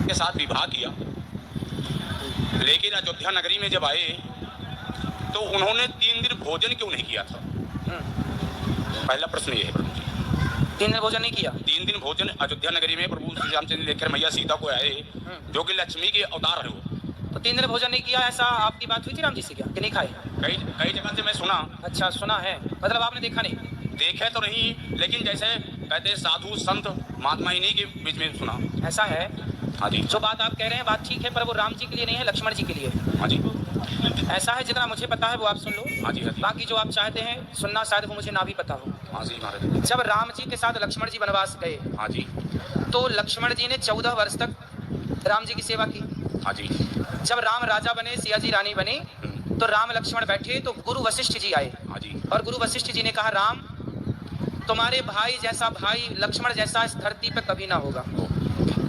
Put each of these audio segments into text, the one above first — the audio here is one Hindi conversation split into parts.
के साथ विवाह किया, लेकिन अयोध्या नगरी में जब आए तो उन्होंने 3 दिन भोजन क्यों नहीं किया था? पहला प्रश्न ये है प्रभु जी। 3 दिन भोजन नहीं किया? 3 दिन भोजन अयोध्या नगरी में प्रभु श्री रामचंद्र लेकर मैया सीता को आए, जो कि लक्ष्मी के अवतार है वो। तो 3 दिन भोजन नहीं किया, ऐसा आपकी बात हुई थी राम जी से क्या कि नहीं खाए? कई जगह से मैं सुना। अच्छा, सुना है, मतलब आपने देखा नहीं? देखे तो नहीं, लेकिन जैसे कहते साधु संत महात्मा इन्हीं के बीच में सुना। ऐसा है? हाँ जी। जो बात आप कह रहे हैं बात ठीक है, पर वो राम जी के लिए नहीं है, लक्ष्मण जी के लिए। हाँ जी। ऐसा है, जितना मुझे पता है वो आप सुन लो। हाँ जी, हाँ जी। बाकी जो आप चाहते हैं सुनना शायद वो मुझे ना भी पता हो। हाँ जी महाराज। जब राम जी के साथ लक्ष्मण जी वनवास गए, हाँ जी। तो लक्ष्मण जी ने 14 वर्ष तक राम जी की सेवा की। हाँ जी। जब राम राजा बने, सिया जी रानी बनी, तो राम लक्ष्मण बैठे तो गुरु वशिष्ठ जी आए। हाँ जी। और गुरु वशिष्ठ जी ने कहा, राम तुम्हारे भाई जैसा भाई लक्ष्मण जैसा इस धरती पर कभी ना होगा।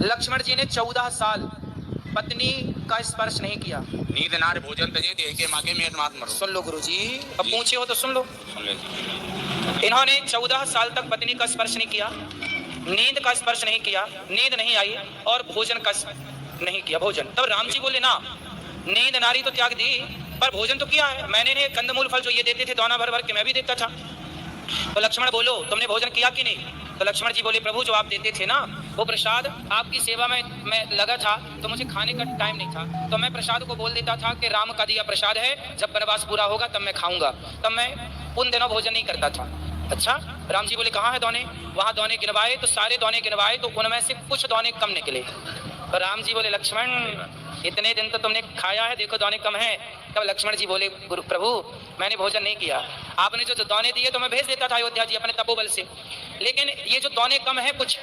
लक्ष्मण जी ने 14 साल पत्नी का स्पर्श नहीं किया। नींद नार भोजन तजे दे के मांगे मेट मात मरो। सुन लो गुरुजी, अब पूछे हो तो सुन लो। सुन ले जी। इन्होंने 14 साल तक पत्नी का स्पर्श नहीं किया, नींद का स्पर्श नहीं किया, नींद नहीं आई, और भोजन का नहीं किया भोजन। तब राम जी बोले, ना नींद नारी तो त्याग दी, पर भोजन तो किया है मैंने। ने कंदमूल फल जो ये देते थे दाना भर भर के, मैं भी देता था। तो लक्ष्मण बोलो, तुमने भोजन किया कि नहीं? तो लक्ष्मण जी बोले, प्रभु जो आप देते थे ना वो प्रसाद, आपकी सेवा में मैं लगा था तो मुझे खाने का टाइम नहीं था, तो मैं प्रसाद को बोल देता था कि राम का दिया प्रसाद है, जब वनवास पूरा होगा तब मैं खाऊंगा। तब मैं उन दिनों भोजन नहीं करता था। अच्छा, राम जी बोले, कहाँ है दाने? वहाँ दाने गिनवाए तो सारे दाने गिनवाए तो उनमें से कुछ दाने कम निकले। तो राम जी बोले, लक्ष्मण इतने दिन तो तुमने खाया है, देखो दाने कम है। तब लक्ष्मण जी बोले, गुरु प्रभु मैंने भोजन नहीं किया, आपने जो दाने दिए तो मैं भेज देता था अयोध्या जी अपने तपोबल से, लेकिन ये जो दाने कम है कुछ,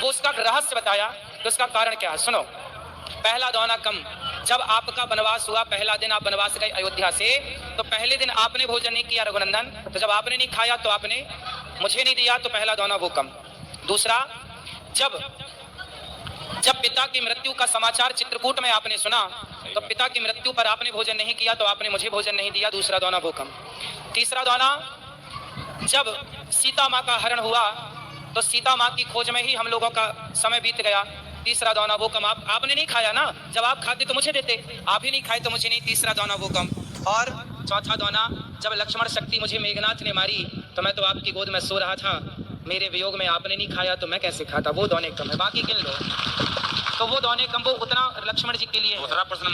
वो उसका रहस्य बताया। तो उसका कारण क्या है सुनो। पहला दाना कम, जब आपका वनवास हुआ, पहला दिन आप वनवास गए अयोध्या से, तो पहले दिन आपने भोजन नहीं किया रघुनंदन, तो जब आपने नहीं खाया तो आपने मुझे नहीं दिया, तो पहला दाना वो कम। दूसरा, जब पिता की मृत्यु का समाचार चित्रकूट में आपने सुना, तो पिता की मृत्यु पर आपने भोजन नहीं किया, तो आपने मुझे भोजन नहीं दिया, दूसरा दाना वो कम। तीसरा दाना, जब सीता माँ का हरण हुआ तो सीता माँ की खोज में ही हम लोगों का समय बीत गया, तीसरा दाना वो कम। आपने नहीं खाया ना, जब आप खाते तो मुझे देते, आप ही नहीं खाए तो मुझे नहीं, तीसरा दाना वो कम। और चौथा दाना, जब लक्ष्मण शक्ति मुझे मेघनाथ ने मारी तो मैं तो आपकी गोद में सो रहा था, मेरे वियोग में आपने नहीं खाया तो मैं कैसे खाता, वो दाने कम है। बाकी गिन लो, तो वो दाने कम, वो उतना लक्ष्मण जी के लिए। दूसरा प्रश्न